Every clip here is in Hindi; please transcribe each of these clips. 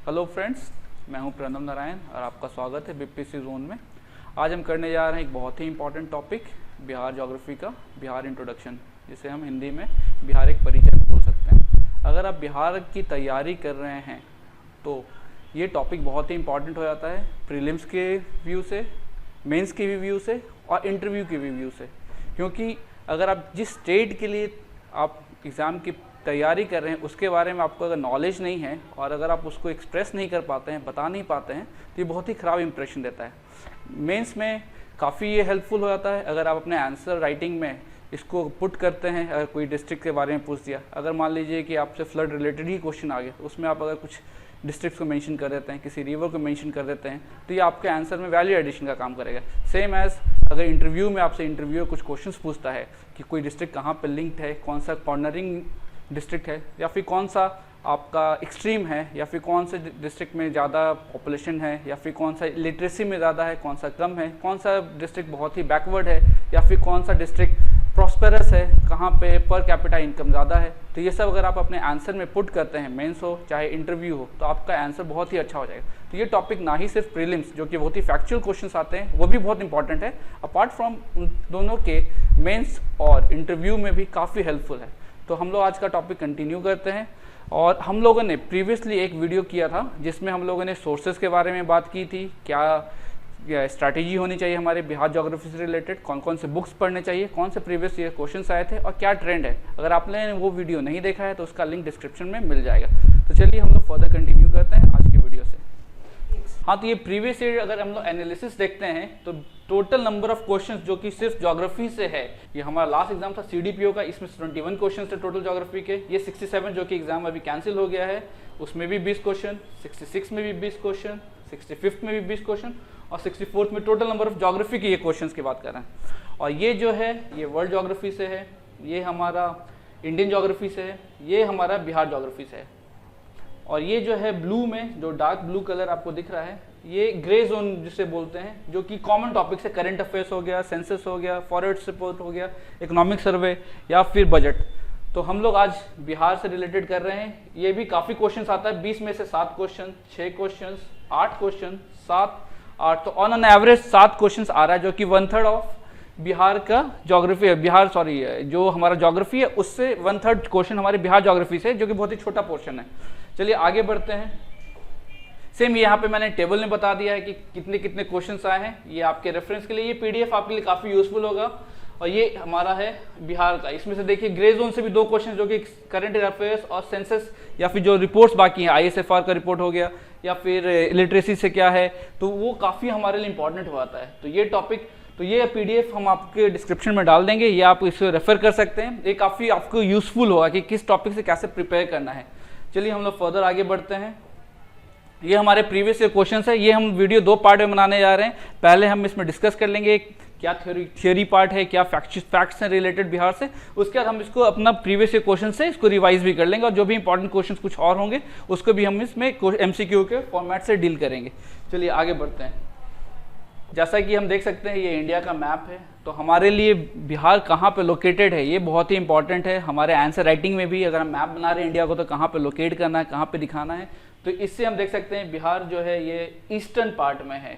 हेलो फ्रेंड्स, मैं हूं प्रणव नारायण और आपका स्वागत है बीपीसी जोन में। आज हम करने जा रहे हैं एक बहुत ही इंपॉर्टेंट टॉपिक, बिहार ज्योग्राफी का बिहार इंट्रोडक्शन, जिसे हम हिंदी में बिहार एक परिचय बोल सकते हैं। अगर आप बिहार की तैयारी कर रहे हैं तो ये टॉपिक बहुत ही इंपॉर्टेंट हो जाता है प्रीलिम्स के व्यू से, मेंस के व्यू से और इंटरव्यू के व्यू से। क्योंकि अगर आप जिस स्टेट के लिए आप एग्ज़ाम की तैयारी कर रहे हैं उसके बारे में आपको अगर नॉलेज नहीं है और अगर आप उसको एक्सप्रेस नहीं कर पाते हैं, बता नहीं पाते हैं, तो ये बहुत ही ख़राब इंप्रेशन देता है। मेंस में काफ़ी ये हेल्पफुल हो जाता है अगर आप अपने आंसर राइटिंग में इसको पुट करते हैं। अगर कोई डिस्ट्रिक्ट के बारे में पूछ दिया, अगर मान लीजिए कि आपसे फ्लड रिलेटेड ही क्वेश्चन आ गया, तो उसमें आप अगर कुछ डिस्ट्रिक्ट्स को मेंशन कर देते हैं, किसी रिवर को मेंशन कर देते हैं, तो ये आपके आंसर में वैल्यू एडिशन का काम करेगा। सेम एज अगर इंटरव्यू में आपसे इंटरव्यू कुछ क्वेश्चंस पूछता है कि कोई डिस्ट्रिक्ट कहाँ पर लिंक्ड है, कौन सा कॉर्नरिंग डिस्ट्रिक्ट है, या फिर कौन सा आपका एक्सट्रीम है, या फिर कौन से डिस्ट्रिक्ट में ज़्यादा पॉपुलेशन है, या फिर कौन सा लिटरेसी में ज़्यादा है, कौन सा कम है, कौन सा डिस्ट्रिक्ट बहुत ही बैकवर्ड है, या फिर कौन सा डिस्ट्रिक्ट प्रॉस्पेरस है, कहाँ पे पर कैपिटा इनकम ज़्यादा है, तो ये सब अगर आप अपने आंसर में पुट करते हैं, मेंस हो चाहे इंटरव्यू हो, तो आपका आंसर बहुत ही अच्छा हो जाएगा। तो ये टॉपिक ना ही सिर्फ प्रीलिम्स जो कि बहुत ही फैक्चुअल क्वेश्चंस आते हैं वो भी बहुत इंपॉर्टेंट है, अपार्ट फ्रॉम उन दोनों के मेंस और इंटरव्यू में भी काफ़ी हेल्पफुल है। तो हम लोग आज का टॉपिक कंटिन्यू करते हैं। और हम लोगों ने प्रीवियसली एक वीडियो किया था जिसमें हम लोगों ने सोर्सेज के बारे में बात की थी, क्या स्ट्रैटेजी होनी चाहिए हमारे बिहार ज्योग्राफी से रिलेटेड, कौन कौन से बुक्स पढ़ने चाहिए, कौन से प्रीवियस ईयर क्वेश्चंस आए थे और क्या ट्रेंड है। अगर आपने वो वीडियो नहीं देखा है तो उसका लिंक डिस्क्रिप्शन में मिल जाएगा। तो चलिए हम लोग फर्दर कंटिन्यू करते हैं आज की वीडियो से। हाँ, तो ये प्रीवियस ईयर अगर हम लोग एनालिसिस देखते हैं तो टोटल नंबर ऑफ क्वेश्चंस जो कि सिर्फ ज्योग्राफी से है, ये हमारा लास्ट एग्जाम था सीडीपीओ का, इसमें 21 क्वेश्चंस थे टोटल ज्योग्राफी के। ये 67 जो कि एग्जाम अभी कैंसिल हो गया है, उसमें भी 20 क्वेश्चन, 66 में भी 20 क्वेश्चन, 65th में भी 20 क्वेश्चन और 64th में टोटल नंबर ऑफ ज्योग्राफी के ये क्वेश्चन की बात कर रहे हैं। और ये जो है ये वर्ल्ड ज्योग्राफी से है, ये हमारा इंडियन ज्योग्राफी से है, ये हमारा बिहार ज्योग्राफी से है। और ये जो है ब्लू में जो डार्क ब्लू कलर आपको दिख रहा है, ये ग्रे जोन जिसे बोलते हैं, जो कि कॉमन टॉपिक्स है, करंट अफेयर्स हो गया, सेंसस हो गया, फॉरेस्ट रिपोर्ट हो गया, इकोनॉमिक सर्वे या फिर बजट। तो हम लोग आज बिहार से रिलेटेड कर रहे हैं। ये भी काफ़ी क्वेश्चंस आता है, 20 में से 7 क्वेश्चन, 6 क्वेश्चन, 8 क्वेश्चन, 7, 8, तो ऑन एन एवरेज 7 क्वेश्चन आ रहा है, जो कि 1/3 ऑफ बिहार का ज्योग्राफी है। जो हमारा ज्योग्राफी है उससे 1/3 क्वेश्चन हमारे बिहार ज्योग्राफी से, जो कि बहुत ही छोटा पोर्शन है। चलिए आगे बढ़ते हैं। सेम ये यहाँ पे मैंने टेबल में बता दिया है कि कितने कितने क्वेश्चंस आए हैं, ये आपके रेफरेंस के लिए। ये पीडीएफ आपके लिए काफ़ी यूजफुल होगा। और ये हमारा है बिहार का, इसमें से देखिए ग्रे जोन से भी 2 क्वेश्चन जो कि करंट अफेयर्स और सेंसस या फिर जो रिपोर्ट्स बाकी हैं, आईएसएफआर का रिपोर्ट हो गया या फिर लिटरेसी से क्या है, तो वो काफ़ी हमारे लिए इंपॉर्टेंट हो जाता है। तो ये टॉपिक, तो ये पीडीएफ हम आपके डिस्क्रिप्शन में डाल देंगे, ये आप इसे रेफर कर सकते हैं। ये काफ़ी आपको यूजफुल होगा कि किस टॉपिक से कैसे प्रिपेयर करना है। चलिए हम लोग फर्दर आगे बढ़ते हैं। ये हमारे प्रीवियस ईयर क्वेश्चंस है। ये हम वीडियो 2 पार्ट में बनाने जा रहे हैं। पहले हम इसमें डिस्कस कर लेंगे क्या थ्योरी पार्ट है, क्या फैक्ट्स हैं रिलेटेड बिहार से। उसके बाद हम इसको अपना प्रीवियस ईयर क्वेश्चन से इसको रिवाइज भी कर लेंगे और जो भी इंपॉर्टेंट क्वेश्चन कुछ और होंगे उसको भी हम इसमें एमसीक्यू के फॉर्मेट से डील करेंगे। चलिए आगे बढ़ते हैं। जैसा कि हम देख सकते हैं ये इंडिया का मैप है, तो हमारे लिए बिहार कहाँ पे लोकेटेड है ये बहुत ही इंपॉर्टेंट है। हमारे आंसर राइटिंग में भी अगर हम मैप बना रहे हैं इंडिया को, तो कहाँ पे लोकेट करना है, कहाँ पे दिखाना है। तो इससे हम देख सकते हैं बिहार जो है ये ईस्टर्न पार्ट में है।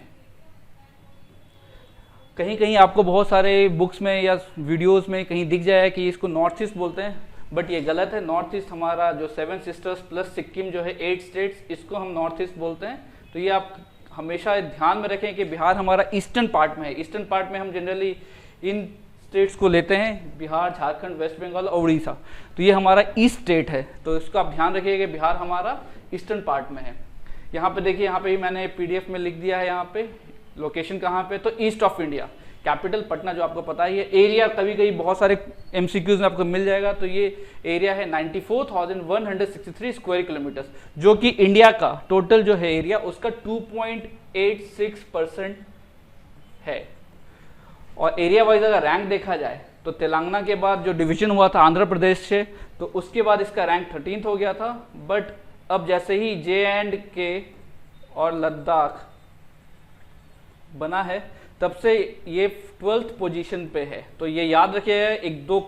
कहीं कहीं आपको बहुत सारे बुक्स में या वीडियोस में कहीं दिख जाए कि इसको नॉर्थ ईस्ट बोलते हैं, बट ये गलत है। नॉर्थ ईस्ट हमारा जो 7 सिस्टर्स प्लस सिक्किम जो है 8 स्टेट्स, इसको हम नॉर्थ ईस्ट बोलते हैं। तो ये आप हमेशा ध्यान में रखें कि बिहार हमारा ईस्टर्न पार्ट में है। ईस्टर्न पार्ट में हम जनरली इन स्टेट्स को लेते हैं, बिहार, झारखंड, वेस्ट बंगाल और उड़ीसा। तो ये हमारा ईस्ट स्टेट है, तो इसको आप ध्यान रखिएगा कि बिहार हमारा ईस्टर्न पार्ट में है। यहाँ पे देखिए, यहाँ पे ही मैंने पीडीएफ में लिख दिया है, यहाँ पे लोकेशन कहाँ पे, तो east of India, capital Patna जो आपको पता ही है। एरिया कभी कभी बहुत सारे एमसीक्यूज में आपको मिल जाएगा, तो ये एरिया है 94,163 स्क्वायर किलोमीटर, जो कि इंडिया का टोटल जो है एरिया उसका 2.86% है। और एरिया वाइज अगर रैंक देखा जाए तो तेलंगाना के बाद जो डिवीजन हुआ था आंध्र प्रदेश से, तो उसके बाद इसका रैंक 13th हो गया था। बट अब जैसे ही JNK और लद्दाख बना है तब से ये 12th पोजीशन पे है। तो ये याद रखिएगा, 1-2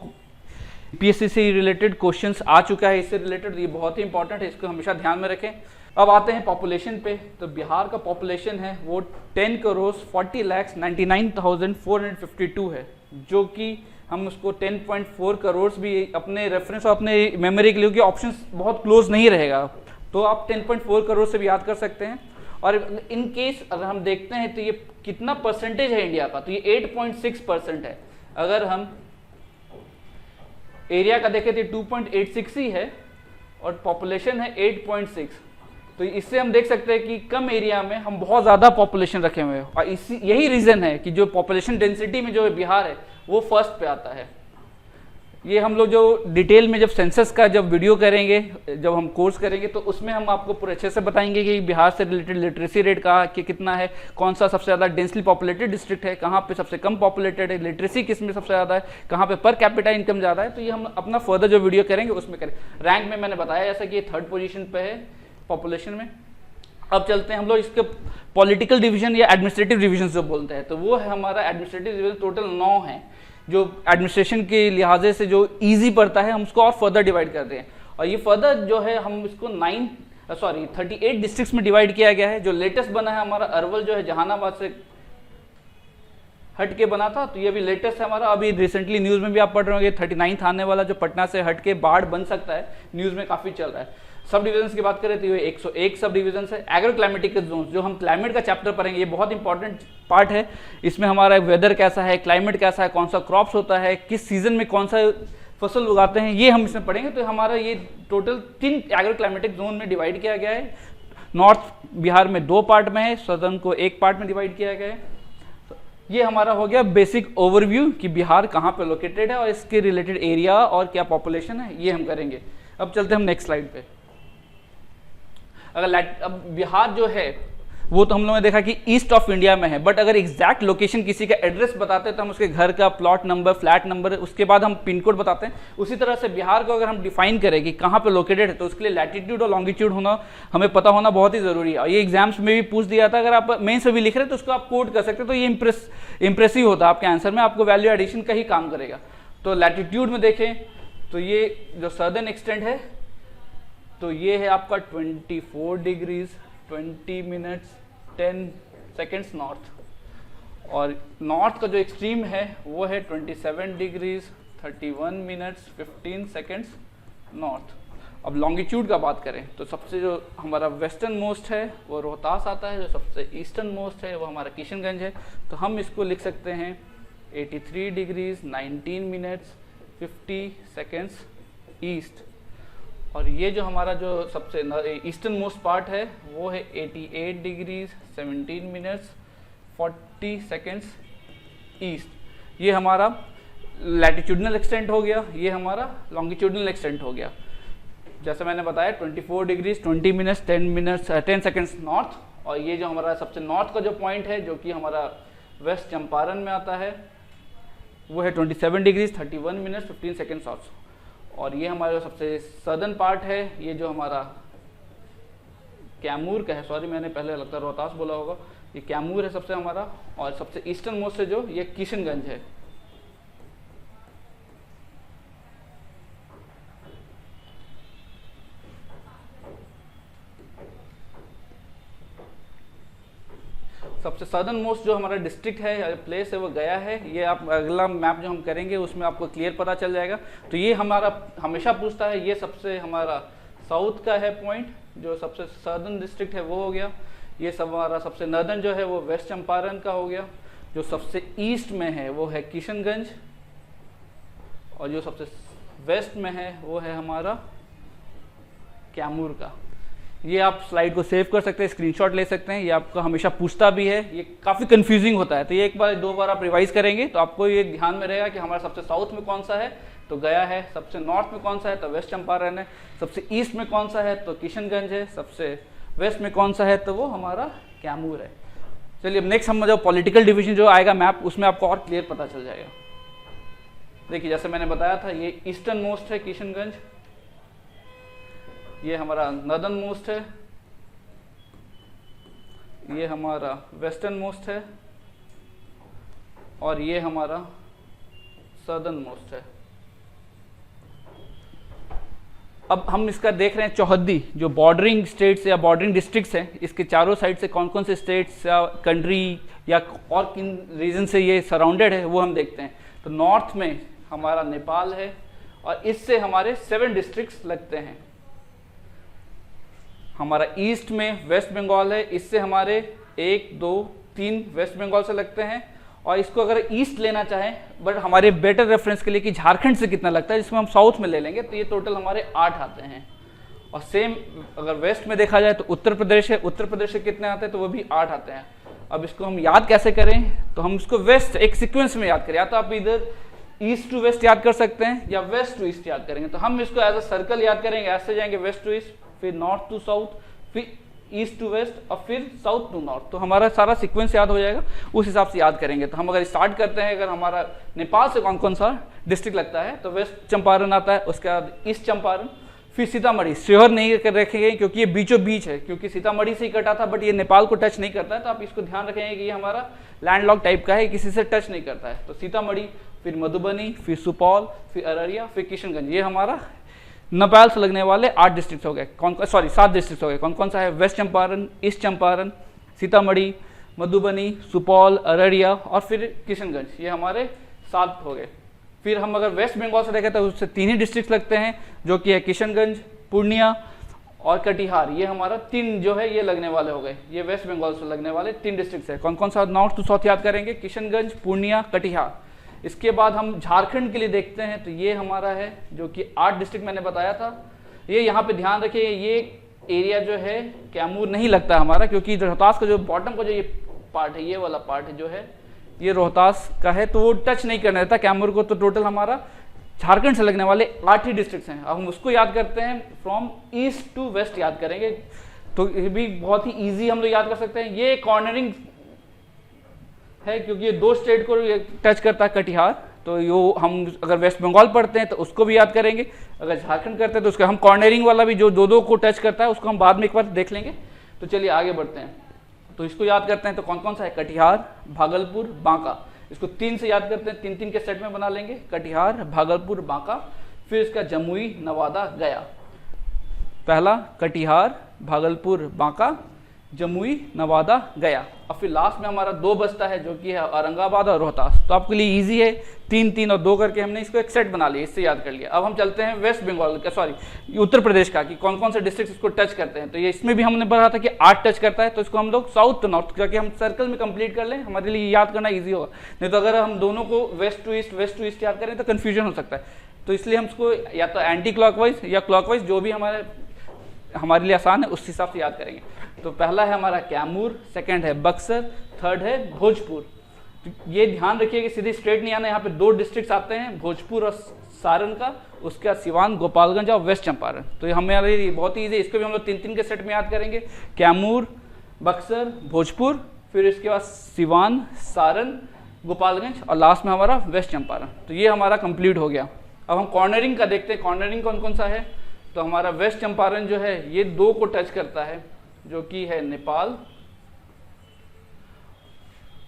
पीएससी से रिलेटेड क्वेश्चंस आ चुका है इससे रिलेटेड, ये बहुत ही इंपॉर्टेंट है, इसको हमेशा ध्यान में रखें। अब आते हैं पॉपुलेशन पे। तो बिहार का पॉपुलेशन है वो 10,40,99,452 है, जो कि हम उसको 10.4 करोड़ भी अपने रेफरेंस और अपने मेमोरी के लिए, क्योंकि ऑप्शन बहुत क्लोज नहीं रहेगा, तो आप 10.4 करोड़ से भी याद कर सकते हैं। और इन केस अगर हम देखते हैं तो ये कितना परसेंटेज है इंडिया का, तो ये 8.6% है। अगर हम एरिया का देखें तो 2.86 ही है और पॉपुलेशन है 8.6, तो इससे हम देख सकते हैं कि कम एरिया में हम बहुत ज़्यादा पॉपुलेशन रखे हुए हैं। और इसी यही रीज़न है कि जो पॉपुलेशन डेंसिटी में जो बिहार है वो फर्स्ट पे आता है। ये हम लोग जो डिटेल में जब सेंसस का जब वीडियो करेंगे, जब हम कोर्स करेंगे, तो उसमें हम आपको पूरे अच्छे से बताएंगे कि बिहार से रिलेटेड लिटरेसी रेट कहाँ कि कितना है, कौन सा सबसे ज़्यादा डेंसली पॉपुलेटेड डिस्ट्रिक्ट है, कहाँ पे सबसे कम पॉपुलेटेड है, लिटरेसी किस में सबसे ज़्यादा है, कहाँ पे पर कैपिटा इनकम ज़्यादा है। तो ये हम अपना फर्दर जो वीडियो करेंगे उसमें करें। रैंक में मैंने बताया जैसा कि ये 3rd पोजीशन पे है पॉपुलेशन में। अब चलते हैं हम लोग इसके पॉलिटिकल डिवीजन या एडमिनिस्ट्रेटिव डिवीजन जो बोलते हैं, तो वो है हमारा एडमिनिस्ट्रेटिव डिवीजन। टोटल 9 है जो एडमिनिस्ट्रेशन के लिहाजे से जो इजी पड़ता है, हम उसको और फर्दर डिवाइड करते हैं। और ये फर्दर जो है हम इसको 38 डिस्ट्रिक्ट्स में डिवाइड किया गया है। जो लेटेस्ट बना है हमारा अरवल जो है जहानाबाद से हट के बना था, तो ये भी लेटेस्ट है हमारा। अभी रिसेंटली न्यूज़ में भी आप पढ़ रहे होंगे 39 आने वाला जो पटना से हट के बाढ़ बन सकता है, न्यूज़ में काफ़ी चल रहा है। सब डिविजन्स की बात करें तो ये 101 सब डिविजन्स है। एग्रो क्लाइमेटिक जोन जो हम क्लाइमेट का चैप्टर पढ़ेंगे, ये बहुत इंपॉर्टेंट पार्ट है। इसमें हमारा वेदर कैसा है, क्लाइमेट कैसा है, कौन सा क्रॉप्स होता है, किस सीजन में कौन सा फसल उगाते हैं, ये हम इसमें पढ़ेंगे। तो हमारा ये टोटल 3 एग्रो क्लाइमेटिक जोन में डिवाइड किया गया है। नॉर्थ बिहार में 2 पार्ट में है, सदर्न को 1 पार्ट में डिवाइड किया गया है। तो ये हमारा हो गया बेसिक ओवरव्यू कि बिहार कहाँ पे लोकेटेड है और इसके रिलेटेड एरिया और क्या पॉपुलेशन है, ये हम करेंगे। अब चलते हैं हम नेक्स्ट स्लाइड पे। अब बिहार जो है वो तो हम लोगों ने देखा कि ईस्ट ऑफ इंडिया में है, बट अगर एग्जैक्ट लोकेशन किसी का एड्रेस बताते हैं तो हम उसके घर का प्लॉट नंबर, फ्लैट नंबर, उसके बाद हम पिन कोड बताते हैं। उसी तरह से बिहार को अगर हम डिफाइन करें कि कहाँ पे लोकेटेड है, तो उसके लिए लैटिट्यूड और लॉन्गिट्यूड होना हमें पता होना बहुत ही जरूरी है। और ये एग्जाम्स में भी पूछ दिया था, अगर आप मेंस में भी लिख रहे हैं तो उसको आप कोड कर सकते हैं, तो ये इंप्रेसिव होता है आपके आंसर में, आपको वैल्यू एडिशन का ही काम करेगा। तो लैटिट्यूड में देखें तो ये जो सदर्न एक्सटेंट है तो ये है आपका 24 डिग्रीज 20 मिनट्स 10 सेकेंड्स नॉर्थ, और नॉर्थ का जो एक्सट्रीम है वो है 27 डिग्रीज 31 मिनट्स 15 सेकेंड्स नॉर्थ। अब लॉन्गिट्यूड का बात करें तो सबसे जो हमारा वेस्टर्न मोस्ट है वो रोहतास आता है, जो सबसे ईस्टर्न मोस्ट है वो हमारा किशनगंज है। तो हम इसको लिख सकते हैं 83 डिग्रीज 19 मिनट्स 50 सेकेंड्स ईस्ट। और ये जो हमारा जो सबसे ईस्टर्न मोस्ट पार्ट है वो है 88 डिग्रीज 17 मिनट्स 40 सेकेंड्स ईस्ट। ये हमारा लैटिट्यूडनल एक्सटेंट हो गया, ये हमारा लॉन्गिट्यूडनल एक्सटेंट हो गया। जैसे मैंने बताया 24 डिग्रीज 20 मिनट्स 10 सेकेंड्स नॉर्थ, और ये जो हमारा सबसे नॉर्थ का जो पॉइंट है जो कि हमारा वेस्ट चंपारण में आता है वो है 27 डिग्रीज 31 मिनट्स 15 सेकेंड्स ऑफ। और ये हमारा सबसे सदर्न पार्ट है, ये जो हमारा कैमूर का है, सॉरी मैंने पहले लगता है रोहतास बोला होगा, ये कैमूर है सबसे हमारा। और सबसे ईस्टर्न मोस्ट है जो ये किशनगंज है। सबसे सदर्न मोस्ट जो हमारा डिस्ट्रिक्ट है, प्लेस है, वो गया है। ये आप अगला मैप जो हम करेंगे उसमें आपको क्लियर पता चल जाएगा। तो ये हमारा हमेशा पूछता है, ये सबसे हमारा साउथ का है पॉइंट, जो सबसे सदर्न डिस्ट्रिक्ट है वो हो गया। ये सब हमारा सबसे नर्दर्न जो है वो वेस्ट चंपारण का हो गया। जो सबसे ईस्ट में है वो है किशनगंज, और जो सबसे वेस्ट में है वो है हमारा कैमूर का। ये आप स्लाइड को सेव कर सकते हैं, स्क्रीनशॉट ले सकते हैं, ये आपको हमेशा पूछता भी है, ये काफ़ी कंफ्यूजिंग होता है। तो ये एक बार 2 बार आप रिवाइज करेंगे तो आपको ये ध्यान में रहेगा कि हमारा सबसे साउथ में कौन सा है तो गया है, सबसे नॉर्थ में कौन सा है तो वेस्ट चंपारण है, सबसे ईस्ट में कौन सा है तो किशनगंज है, सबसे वेस्ट में कौन सा है तो वो हमारा कैमूर है। चलिए अब नेक्स्ट हम जो पॉलिटिकल डिवीजन जो आएगा मैप, उसमें आपको और क्लियर पता चल जाएगा। देखिए जैसे मैंने बताया था, ये ईस्टर्न मोस्ट है किशनगंज, ये हमारा नर्दर्न मोस्ट है, ये हमारा वेस्टर्न मोस्ट है, और ये हमारा सदर्न मोस्ट है। अब हम इसका देख रहे हैं चौहद्दी, जो बॉर्डरिंग स्टेट्स या बॉर्डरिंग डिस्ट्रिक्ट्स हैं, इसके चारों साइड से कौन कौन से स्टेट्स या कंट्री या और किन रीजन से ये सराउंडेड है वो हम देखते हैं। तो नॉर्थ में हमारा नेपाल है और इससे हमारे 7 डिस्ट्रिक्ट्स लगते हैं। हमारा ईस्ट में वेस्ट बंगाल है, इससे हमारे 1 2 3 वेस्ट बंगाल से लगते हैं। और इसको अगर ईस्ट लेना चाहें, बट हमारे बेटर रेफरेंस के लिए कि झारखंड से कितना लगता है, जिसमें हम साउथ में ले लेंगे, तो ये टोटल हमारे 8 आते हैं। और सेम अगर वेस्ट में देखा जाए तो उत्तर प्रदेश है, उत्तर प्रदेश से कितने आते हैं, तो वो भी 8 आते हैं। अब इसको हम याद कैसे करें, तो हम इसको वेस्ट एक सीक्वेंस में याद करें, या तो आप इधर ईस्ट टू वेस्ट याद कर सकते हैं या वेस्ट टू ईस्ट याद करेंगे। तो हम इसको एज अ सर्कल याद करेंगे, ऐसे जाएंगे वेस्ट टू ईस्ट, फिर नॉर्थ टू साउथ, फिर ईस्ट टू वेस्ट और फिर साउथ टू नॉर्थ। तो हमारा सारा सीक्वेंस याद हो जाएगा, उस हिसाब से याद करेंगे। तो हम अगर स्टार्ट करते हैं, अगर हमारा नेपाल से कौन कौन सा डिस्ट्रिक्ट लगता है, तो वेस्ट चंपारण आता है, उसके बाद ईस्ट चंपारण, फिर सीतामढ़ी। श्योर नहीं कर रखेंगे क्योंकि ये बीचों बीच है, क्योंकि सीतामढ़ी से ही कटा था, बट ये नेपाल को टच नहीं करता है, तो आप इसको ध्यान रखेंगे कि ये हमारा लैंडलॉक टाइप का है, किसी से टच नहीं करता है। तो सीतामढ़ी, फिर मधुबनी, फिर सुपौल, फिर अररिया, फिर किशनगंज, ये हमारा नेपाल से लगने वाले 8 डिस्ट्रिक्ट हो गए। 7 डिस्ट्रिक्ट हो गए। कौन कौन सा है, वेस्ट चंपारण, ईस्ट चंपारण, सीतामढ़ी, मधुबनी, सुपौल, अररिया और फिर किशनगंज, ये हमारे 7 हो गए। फिर हम अगर वेस्ट बंगाल से देखें तो उससे 3 ही डिस्ट्रिक्ट लगते हैं, जो कि है किशनगंज, पूर्णिया और कटिहार। ये हमारा 3 जो है ये लगने वाले हो गए। ये वेस्ट बंगाल से लगने वाले 3 डिस्ट्रिक्ट है। कौन कौन सा, नॉर्थ टू साउथ याद करेंगे, किशनगंज, पूर्णिया, कटिहार। इसके बाद हम झारखंड के लिए देखते हैं, तो ये हमारा है जो कि 8 डिस्ट्रिक्ट मैंने बताया था। ये यहाँ पे ध्यान रखिए, ये एरिया जो है कैमूर नहीं लगता हमारा, क्योंकि रोहतास का जो बॉटम का जो ये पार्ट है, ये वाला पार्ट है जो है ये रोहतास का है, तो वो टच नहीं करना रहता कैमूर को। तो टोटल हमारा झारखंड से लगने वाले 8 ही डिस्ट्रिक्ट हैं। अब हम उसको याद करते हैं, फ्रॉम ईस्ट टू वेस्ट याद करेंगे, तो ये भी बहुत ही ईजी हम लोग याद कर सकते हैं। ये कॉर्नरिंग है क्योंकि ये 2 स्टेट को टच करता है, कटिहार। तो यो हम अगर वेस्ट बंगाल पढ़ते हैं तो उसको भी याद करेंगे, अगर झारखंड करते हैं तो उसका हम कॉर्नरिंग वाला भी जो 2 को टच करता है उसको हम बाद में एक बार देख लेंगे। तो चलिए आगे बढ़ते हैं। तो इसको याद करते हैं, तो कौन कौन सा है, कटिहार, भागलपुर, बांका। इसको 3 से याद करते हैं, 3-3 के सेट में बना लेंगे, कटिहार, भागलपुर, बांका। फिर इसका जमुई, नवादा, गया। पहला कटिहार, भागलपुर, बांका, जमुई, नवादा, गया। और फिर लास्ट में हमारा 2 बचता है, जो कि है औरंगाबाद और रोहतास। तो आपके लिए इजी है, 3-3 और 2 करके हमने इसको एक सेट बना लिया, इससे याद कर लिया। अब हम चलते हैं वेस्ट बंगाल का, सॉरी उत्तर प्रदेश का, कि कौन कौन से डिस्ट्रिक्ट इसको टच करते हैं। तो ये इसमें भी हमने पढ़ा था कि 8 टच करता है, तो इसको हम लोग साउथ टू नॉर्थ करके हम सर्कल में कंप्लीट कर लें, हमारे लिए याद करना ईजी होगा। नहीं तो अगर हम दोनों को वेस्ट टू ईस्ट याद करें तो कन्फ्यूजन हो सकता है। तो इसलिए हम इसको या तो एंटी क्लॉकवाइज या क्लॉकवाइज, जो भी हमारे लिए आसान है उस हिसाब से याद करेंगे। तो पहला है हमारा कैमूर, सेकंड है बक्सर, थर्ड है भोजपुर। तो ये ध्यान रखिए कि सीधे स्ट्रेट नहीं आना, यहाँ पे 2 डिस्ट्रिक्ट आते हैं, भोजपुर और सारण का, उसके बाद सिवान, गोपालगंज और वेस्ट चंपारण। तो ये हमारे लिए बहुत ही ईजी है, इसको भी हम लोग 3-3 के सेट में याद करेंगे, कैमूर, बक्सर, भोजपुर, फिर इसके बाद सिवान, सारण, गोपालगंज और लास्ट में हमारा वेस्ट चंपारण। तो ये हमारा कंप्लीट हो गया। अब हम कॉर्नरिंग का देखते हैं, कॉर्नरिंग कौन कौन सा है। तो हमारा वेस्ट चंपारण जो है ये 2 को टच करता है, जो कि है नेपाल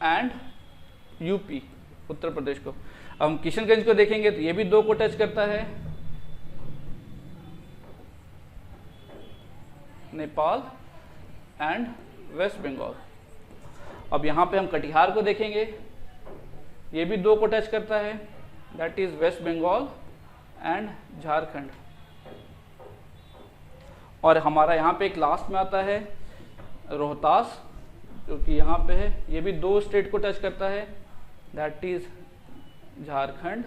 एंड यूपी, उत्तर प्रदेश को। अब हम किशनगंज को देखेंगे तो ये भी 2 को टच करता है, नेपाल एंड वेस्ट बंगाल। अब यहाँ पे हम कटिहार को देखेंगे, ये भी 2 को टच करता है, that is west Bengal and Jharkhand. और हमारा यहाँ पे एक लास्ट में आता है रोहतास, जो कि यहाँ पे है, ये भी 2 स्टेट को टच करता है, that is Jharkhand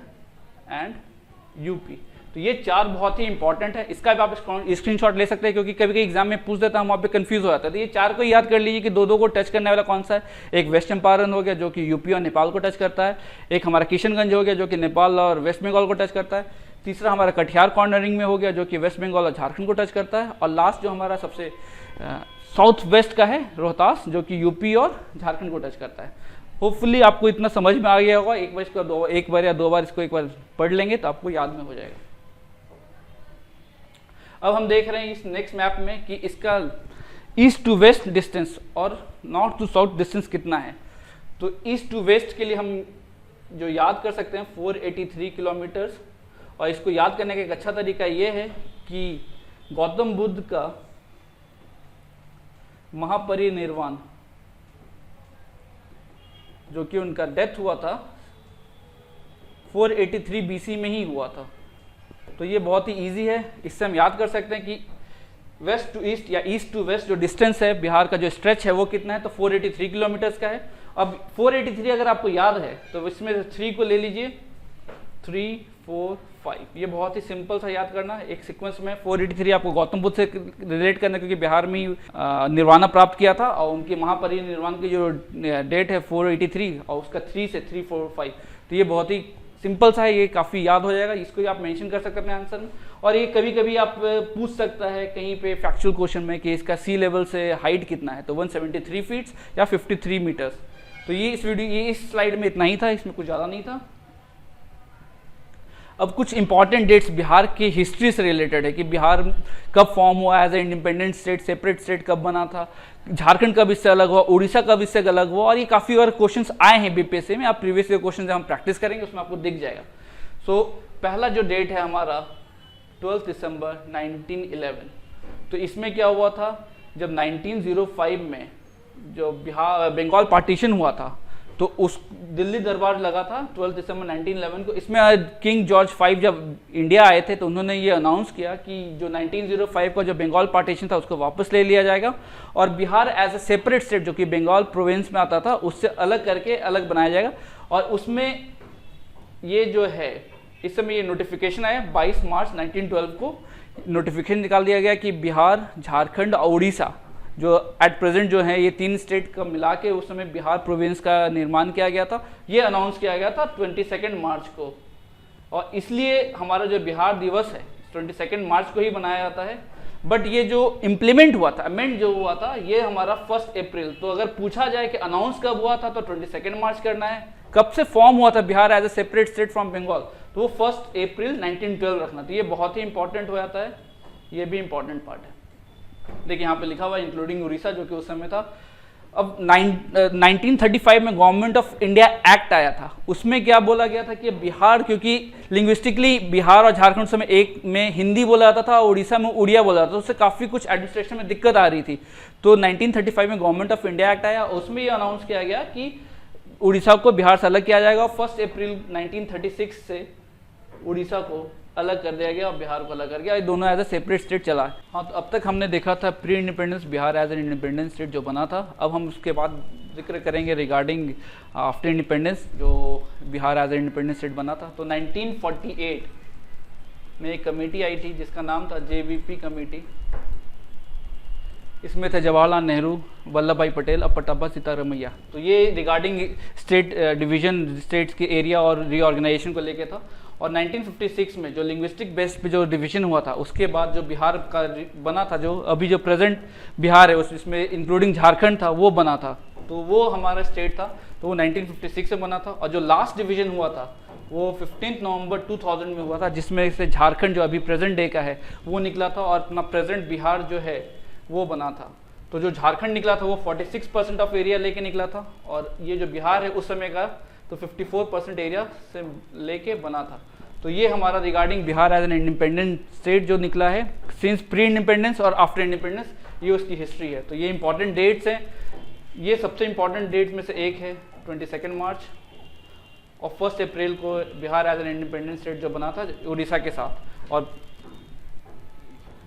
and UP. तो ये 4 बहुत ही इंपॉर्टेंट है, इसका भी आप स्क्रीनशॉट ले सकते हैं, क्योंकि कभी कभी एग्जाम में पूछ देता है, हम वहाँ पे कंफ्यूज हो जाता है। तो ये 4 को याद कर लीजिए कि 2-2 को टच करने वाला कौन सा है। एक वेस्ट चंपारण हो गया, जो कि यूपी और नेपाल को टच करता है। एक हमारा किशनगंज हो गया, जो कि नेपाल और वेस्ट बंगाल को टच करता है। तीसरा हमारा कटिहार कॉर्नरिंग में हो गया, जो कि वेस्ट बंगाल और झारखंड को टच करता है। और लास्ट जो हमारा सबसे साउथ वेस्ट का है, रोहतास, जो कि यूपी और झारखंड को टच करता है। होपफुली आपको इतना समझ में आ गया होगा। एक बार या 2 बार इसको एक बार पढ़ लेंगे तो आपको याद में हो जाएगा। अब हम देख रहे हैं इस नेक्स्ट मैप में कि इसका ईस्ट टू वेस्ट डिस्टेंस और नॉर्थ टू साउथ डिस्टेंस कितना है। तो ईस्ट टू वेस्ट के लिए हम जो याद कर सकते हैं 483 किलोमीटर्स, और इसको याद करने का एक अच्छा तरीका ये है कि गौतम बुद्ध का महापरिनिर्वाण, जो कि उनका डेथ हुआ था 483 BC में ही हुआ था। तो ये बहुत ही इजी है, इससे हम याद कर सकते हैं कि वेस्ट टू ईस्ट या ईस्ट टू वेस्ट जो डिस्टेंस है बिहार का, जो स्ट्रेच है वो कितना है, तो 483 किलोमीटर्स का है। अब 483 अगर आपको याद है तो इसमें 3 को ले लीजिए, 3, 4, 5, ये बहुत ही सिंपल सा याद करना है एक सीक्वेंस में। 483 आपको गौतम बुद्ध से रिलेट करना, क्योंकि बिहार में ही निर्वाणा प्राप्त किया था और उनके महापरिनिर्वाण की जो डेट है 483 और उसका 3 से 3, 4, 5, तो ये बहुत ही सिंपल सा है, ये काफ़ी याद हो जाएगा। इसको आप मेंशन कर सकते हैं अपने आंसर में। और ये कभी कभी आप पूछ सकता है कहीं पे फैक्चुअल क्वेश्चन में कि इसका सी लेवल से हाइट कितना है, तो 173 फीट्स या 53 मीटर्स। तो ये इस स्लाइड में इतना ही था, इसमें कुछ ज़्यादा नहीं था। अब कुछ इंपॉर्टेंट डेट्स बिहार की हिस्ट्री से रिलेटेड है कि बिहार कब फॉर्म हुआ as a independent state, separate state कब बना था, झारखंड कब इससे अलग हुआ, उड़ीसा कब इससे अलग हुआ, और ये काफ़ी और क्वेश्चंस आए हैं बीपीएससी में। आप प्रीवियस ईयर क्वेश्चन जब हम प्रैक्टिस करेंगे उसमें आपको दिख जाएगा। सो पहला जो डेट है हमारा 12 दिसंबर 1911। तो इसमें क्या हुआ था, जब 1905 में जो बंगाल पार्टीशन हुआ था तो उस दिल्ली दरबार लगा था 12 दिसंबर 1911 को। इसमें किंग जॉर्ज 5 जब इंडिया आए थे तो उन्होंने ये अनाउंस किया कि जो 1905 का जो बंगाल पार्टीशन था उसको वापस ले लिया जाएगा और Bihar as a separate state, जो कि बंगाल प्रोविंस में आता था, उससे अलग करके अलग बनाया जाएगा। और उसमें ये जो है इस समय ये नोटिफिकेशन आया 22 मार्च 1912 को नोटिफिकेशन निकाल दिया गया कि बिहार, झारखंड और उड़ीसा जो एट प्रेजेंट जो है ये 3 स्टेट का मिला के उस समय बिहार प्रोविंस का निर्माण किया गया था। ये अनाउंस किया गया था 22 मार्च को, और इसलिए हमारा जो बिहार दिवस है 22 मार्च को ही बनाया जाता है। बट ये जो इम्प्लीमेंट हुआ था, अमेंड जो हुआ था, ये हमारा 1 अप्रैल। तो अगर पूछा जाए कि अनाउंस कब हुआ था तो 22 मार्च करना है। कब से फॉर्म हुआ था Bihar as a separate state from Bengal, तो वो 1 अप्रैल 1912 रखना। तो ये बहुत ही इंपॉर्टेंट हो जाता है, ये भी इंपॉर्टेंट पार्ट है। देखिए यहाँ पे लिखा हुआ है इंक्लूडिंग उड़ीसा, जो कि उस समय था। अब 1935 में गवर्नमेंट ऑफ इंडिया एक्ट आया था। उसमें क्या बोला गया था कि बिहार, क्योंकि लिंग्विस्टिकली बिहार और झारखंड समय एक में हिंदी बोला जाता था और उड़ीसा में उड़िया बोला जाता था, उससे काफ़ी कुछ एडमिनिस्ट्रेशन में दिक्कत आ रही थी। तो 1935 में गवर्नमेंट ऑफ इंडिया एक्ट आया, उसमें ये अनाउंस किया गया कि उड़ीसा को बिहार से अलग किया जाएगा और 1 अप्रैल 1936 से उड़ीसा को अलग कर दिया गया और बिहार को अलग कर दिया। ये दोनों एज ए सेपरेट स्टेट चला है। हाँ, तो अब तक हमने देखा था pre independence Bihar as an independent state जो बना था। अब हम उसके बाद जिक्र करेंगे रिगार्डिंग आफ्टर इंडिपेंडेंस जो Bihar as an independent state बना था। तो 1948 में एक कमेटी आई थी जिसका नाम था JVP कमेटी। इसमें थे जवाहरलाल नेहरू, वल्लभ भाई पटेल और पट्टाभा सीतारमैया। तो ये रिगार्डिंग स्टेट डिवीजन, स्टेट्स के एरिया और रीऑर्गेनाइजेशन को लेके था। और 1956 में जो लिंग्विस्टिक बेस पे जो डिवीजन हुआ था, उसके बाद जो बिहार का बना था, जो अभी जो प्रेजेंट बिहार है उसमें इंक्लूडिंग झारखंड था, वो बना था। तो वो हमारा स्टेट था, तो वो 1956 में बना था। और जो लास्ट डिवीजन हुआ था वो 15 नवंबर 2000 में हुआ था, जिसमें से झारखंड जो अभी प्रेजेंट डे का है वो निकला था और अपना प्रेजेंट बिहार जो है वो बना था। तो जो झारखंड निकला था वो 46% ऑफ एरिया लेके निकला था, और ये जो बिहार है उस समय का तो 54% एरिया से लेके बना था। तो ये हमारा regarding Bihar as an independent state जो निकला है सिंस प्री इंडिपेंडेंस और आफ्टर इंडिपेंडेंस, ये उसकी हिस्ट्री है। तो ये इंपॉर्टेंट डेट्स हैं। ये सबसे इंपॉर्टेंट डेट में से एक है 22 मार्च, और 1 अप्रैल को Bihar as an independent state जो बना था उड़ीसा के साथ। और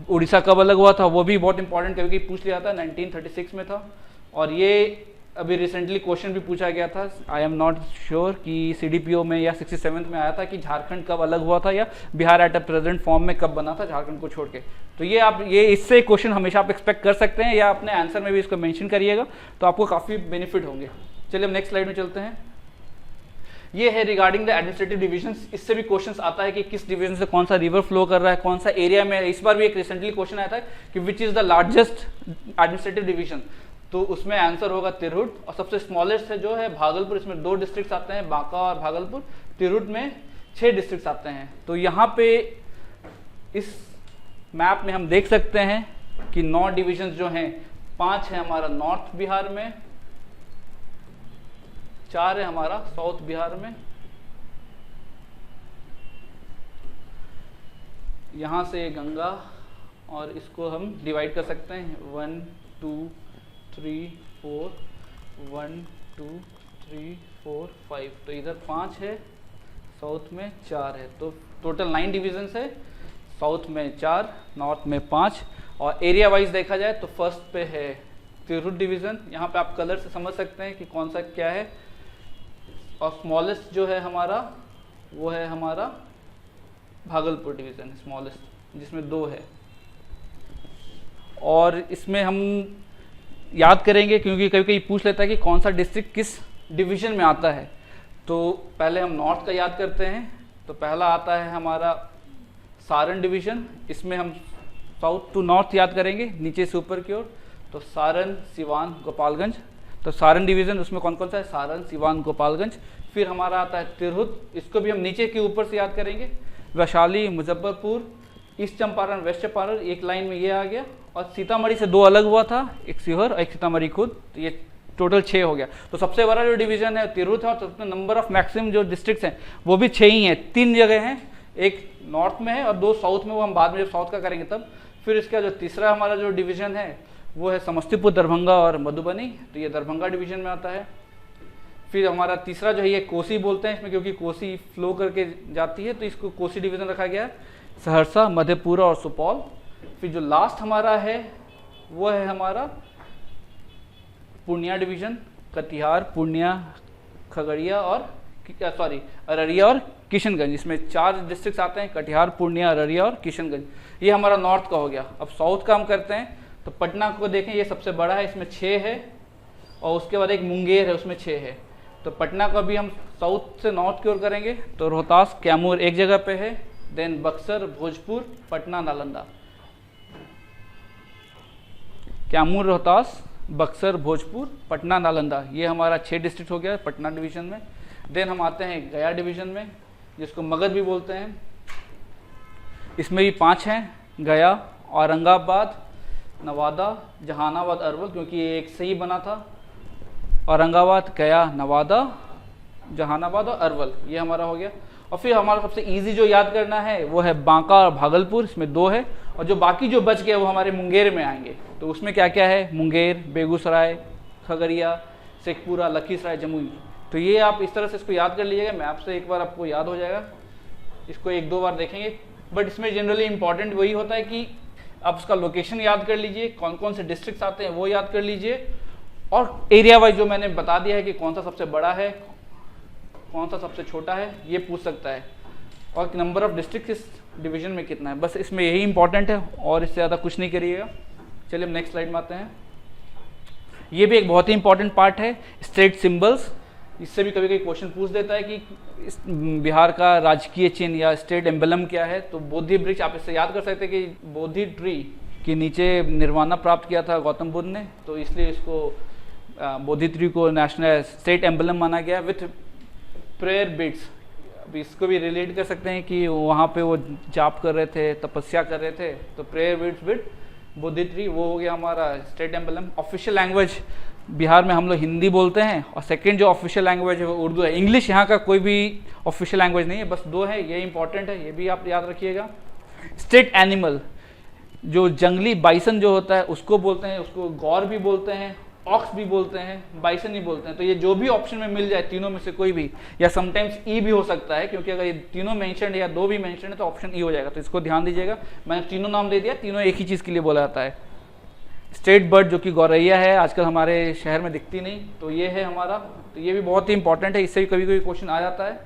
उड़ीसा कब अलग हुआ था वो भी बहुत इंपॉर्टेंट, कभी पूछ लिया था, 1936 में था। और ये अभी रिसेंटली क्वेश्चन भी पूछा गया था, आई एम नॉट श्योर कि CDPO में या 67 में आया था कि झारखंड कब अलग हुआ था या Bihar at a present form में कब बना था झारखंड को छोड़ के। तो ये आप इससे क्वेश्चन हमेशा आप एक्सपेक्ट कर सकते हैं, या अपने आंसर में भी इसको मेंशन करिएगा, तो आपको काफ़ी बेनिफिट होंगे। चलिए हम नेक्स्ट स्लाइड में चलते हैं। ये है रिगार्डिंग द एडमिनिस्ट्रेटिव डिविजन्स। इससे भी क्वेश्चंस आता है कि किस डिवीजन से कौन सा रिवर फ्लो कर रहा है, कौन सा एरिया में। इस बार भी एक रिसेंटली क्वेश्चन आया था कि which is the largest administrative division, तो उसमें आंसर होगा तिरहुत। और सबसे स्मॉलेस्ट है जो है भागलपुर, इसमें 2 डिस्ट्रिक्ट्स आते हैं, बांका और भागलपुर। तिरहुत में 6 डिस्ट्रिक्ट्स आते हैं। तो यहाँ पे इस मैप में हम देख सकते हैं कि 9 डिविजन्स जो हैं, 5 है हमारा नॉर्थ बिहार में, 4 है हमारा साउथ बिहार में, यहाँ से गंगा, और इसको हम डिवाइड कर सकते हैं 1 2 3 4, 1 2 3 4 5, तो इधर 5 है, साउथ में 4 है, तो टोटल 9 डिवीजन है। साउथ में 4, नॉर्थ में 5, और एरिया वाइज देखा जाए तो फर्स्ट पे है तिरहुत डिवीज़न। यहाँ पे आप कलर से समझ सकते हैं कि कौन सा क्या है। और स्मॉलेस्ट जो है हमारा वो है हमारा भागलपुर डिवीज़न, स्मॉलेस्ट, जिसमें 2 है। और इसमें हम याद करेंगे क्योंकि कभी कभी पूछ लेता है कि कौन सा डिस्ट्रिक्ट किस डिवीज़न में आता है। तो पहले हम नॉर्थ का याद करते हैं, तो पहला आता है हमारा सारण डिवीज़न। इसमें हम साउथ टू नॉर्थ याद करेंगे, नीचे से ऊपर की ओर, तो सारण, सिवान, गोपालगंज। तो सारण डिवीज़न उसमें कौन कौन सा है? सारण, सिवान, गोपालगंज। फिर हमारा आता है तिरहुत, इसको भी हम नीचे के ऊपर से याद करेंगे। वैशाली, मुजफ्फरपुर, ईस्ट चंपारण, वेस्ट चंपारण, एक लाइन में ये आ गया। और सीतामढ़ी से 2 अलग हुआ था, एक सीहोर और एक सीतामढ़ी खुद, तो ये टोटल 6 हो गया। तो सबसे बड़ा जो डिवीज़न है तिरहुत है, और सबसे नंबर ऑफ मैक्सिमम जो डिस्ट्रिक्ट्स हैं वो भी 6 ही हैं। 3 जगह हैं, एक नॉर्थ में है और 2 साउथ में, वो हम बाद में जब साउथ का करेंगे तब। फिर इसका जो तीसरा हमारा जो डिवीज़न है वो है समस्तीपुर, दरभंगा और मधुबनी, तो ये दरभंगा डिवीज़न में आता है। फिर हमारा तीसरा जो है ये कोसी बोलते हैं इसमें, क्योंकि कोसी फ्लो करके जाती है तो इसको कोसी डिवीज़न रखा गया है। सहरसा, मधेपुरा और सुपौल। फिर जो लास्ट हमारा है वो है हमारा पूर्णिया डिवीज़न, कटिहार, पूर्णिया, खगड़िया और अररिया और किशनगंज। इसमें 4 डिस्ट्रिक्ट्स आते हैं, कटिहार, पूर्णिया, अररिया और किशनगंज। ये हमारा नॉर्थ का हो गया। अब साउथ का हम करते हैं, तो पटना को देखें, ये सबसे बड़ा है, इसमें 6 है, और उसके बाद एक मुंगेर है, उसमें 6 है। तो पटना को भी हम साउथ से नॉर्थ की ओर करेंगे, तो रोहतास, कैमूर एक जगह पे है, देन बक्सर, भोजपुर, पटना, नालंदा। कैमूर, रोहतास, बक्सर, भोजपुर, पटना, नालंदा, ये हमारा 6 डिस्ट्रिक्ट हो गया पटना डिवीज़न में। देन हम आते हैं गया डिवीज़न में, जिसको मगध भी बोलते हैं। इसमें भी 5 हैं, गया, औरंगाबाद, नवादा, जहानाबाद, अरवल, क्योंकि ये एक से ही बना था। औरंगाबाद, गया, नवादा, जहानाबाद और अरवल, ये हमारा हो गया। और फिर हमारा सबसे इजी जो याद करना है वो है बांका और भागलपुर, इसमें 2 है। और जो बाकी जो बच गया वो हमारे मुंगेर में आएंगे। तो उसमें क्या क्या है? मुंगेर, बेगूसराय, खगड़िया, शेखपुरा, लखीसराय, जमुई। तो ये आप इस तरह से इसको याद कर लीजिएगा, मैप से एक बार आपको याद हो जाएगा। इसको 1-2 बार देखेंगे, बट इसमें जनरली इंपॉर्टेंट वही होता है कि आप उसका लोकेशन याद कर लीजिए, कौन कौन से डिस्ट्रिक्ट्स आते हैं वो याद कर लीजिए, और एरिया वाइज जो मैंने बता दिया है कि कौन सा सबसे बड़ा है, कौन सा सबसे छोटा है, ये पूछ सकता है, और नंबर ऑफ डिस्ट्रिक्ट इस डिवीजन में कितना है। बस इसमें यही इंपॉर्टेंट है, और इससे ज़्यादा कुछ नहीं करिएगा। चलिए हम नेक्स्ट स्लाइड में आते हैं। ये भी एक बहुत ही इंपॉर्टेंट पार्ट है, स्टेट सिंबल्स। इससे भी कभी कभी क्वेश्चन पूछ देता है कि बिहार का राजकीय चिन्ह या स्टेट एम्बलम क्या है। तो बोधि वृक्ष, आप इससे याद कर सकते हैं कि बोधि ट्री के नीचे निर्वाणा प्राप्त किया था गौतम बुद्ध ने, तो इसलिए इसको बोधि ट्री को नेशनल स्टेट एम्बलम माना गया विथ प्रेयर बिट्स। अब इसको भी रिलेट कर सकते हैं कि वहाँ पे वो जाप कर रहे थे, तपस्या कर रहे थे, तो prayer bits with Bodhi tree, वो हो गया हमारा state emblem. Official language Bihar में हम लोग हिंदी बोलते हैं, और सेकंड जो ऑफिशियल लैंग्वेज है वो उर्दू है। इंग्लिश यहाँ का कोई भी ऑफिशियल लैंग्वेज नहीं है, बस 2 है, ये इंपॉर्टेंट है, ये भी आप याद रखिएगा। स्टेट एनिमल, जो जंगली बाइसन जो होता है उसको बोलते हैं, उसको गौर भी बोलते हैं, ऑक्स भी बोलते हैं, बाइसन ही बोलते हैं। तो ये जो भी ऑप्शन में मिल जाए, तीनों में से कोई भी, या समटाइम्स ई भी हो सकता है, क्योंकि अगर ये तीनों मेंशन या 2 भी मेंशन है तो ऑप्शन ई हो जाएगा। तो इसको ध्यान दीजिएगा, मैंने तीनों नाम दे दिया, तीनों एक ही चीज़ के लिए बोला जाता है। स्टेट बर्ड जो कि गौरैया है, आजकल हमारे शहर में दिखती नहीं, तो ये है हमारा, तो ये भी बहुत ही इंपॉर्टेंट है, इससे भी कभी कभी क्वेश्चन आ जाता है।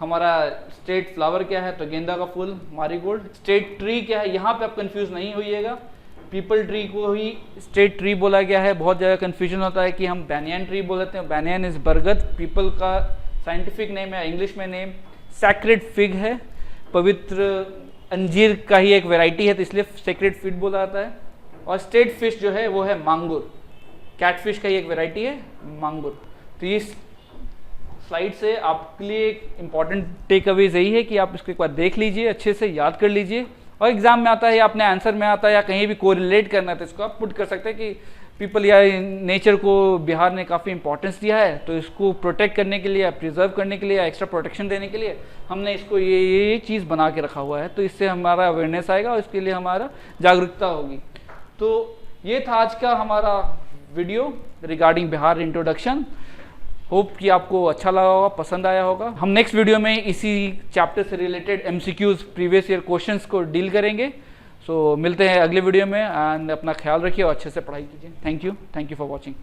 हमारा स्टेट फ्लावर क्या है? तो गेंदा का फूल, मारीगोल्ड। स्टेट ट्री क्या है? यहाँ पे आप कंफ्यूज नहीं होइएगा, पीपल ट्री को ही स्टेट ट्री बोला गया है। बहुत जगह कंफ्यूजन होता है कि हम बैनियन ट्री बोलते हैं, बैनियन इज बरगद, पीपल का साइंटिफिक नेम है, इंग्लिश में नेम सैक्रेड फिग है, पवित्र अंजीर का ही एक वेराइटी है, तो इसलिए सैक्रेड फिग बोला जाता है। और स्टेट फिश जो है वो है मांगुर, कैटफिश का ही एक वेराइटी है मांगुर। तो इस स्लाइड से आपके लिए एक इम्पॉर्टेंट टेक अवेज यही है कि आप इसको एक बार देख लीजिए, अच्छे से याद कर लीजिए, और एग्जाम में आता है या अपने आंसर में आता है या कहीं भी कोरिलेट करना है तो इसको आप पुट कर सकते हैं कि पीपल या नेचर को बिहार ने काफ़ी इंपॉर्टेंस दिया है, तो इसको प्रोटेक्ट करने के लिए या प्रिजर्व करने के लिए या एक्स्ट्रा प्रोटेक्शन देने के लिए हमने इसको ये चीज़ बना के रखा हुआ है। तो इससे हमारा अवेयरनेस आएगा और इसके लिए हमारा जागरूकता होगी। तो ये था आज का हमारा video regarding Bihar introduction. Hope कि आपको अच्छा लगा होगा, पसंद आया होगा। हम नेक्स्ट वीडियो में इसी चैप्टर से related MCQs previous year questions को डील करेंगे। सो मिलते हैं अगले वीडियो में, एंड अपना ख्याल रखिए और अच्छे से पढ़ाई कीजिए। Thank you for watching.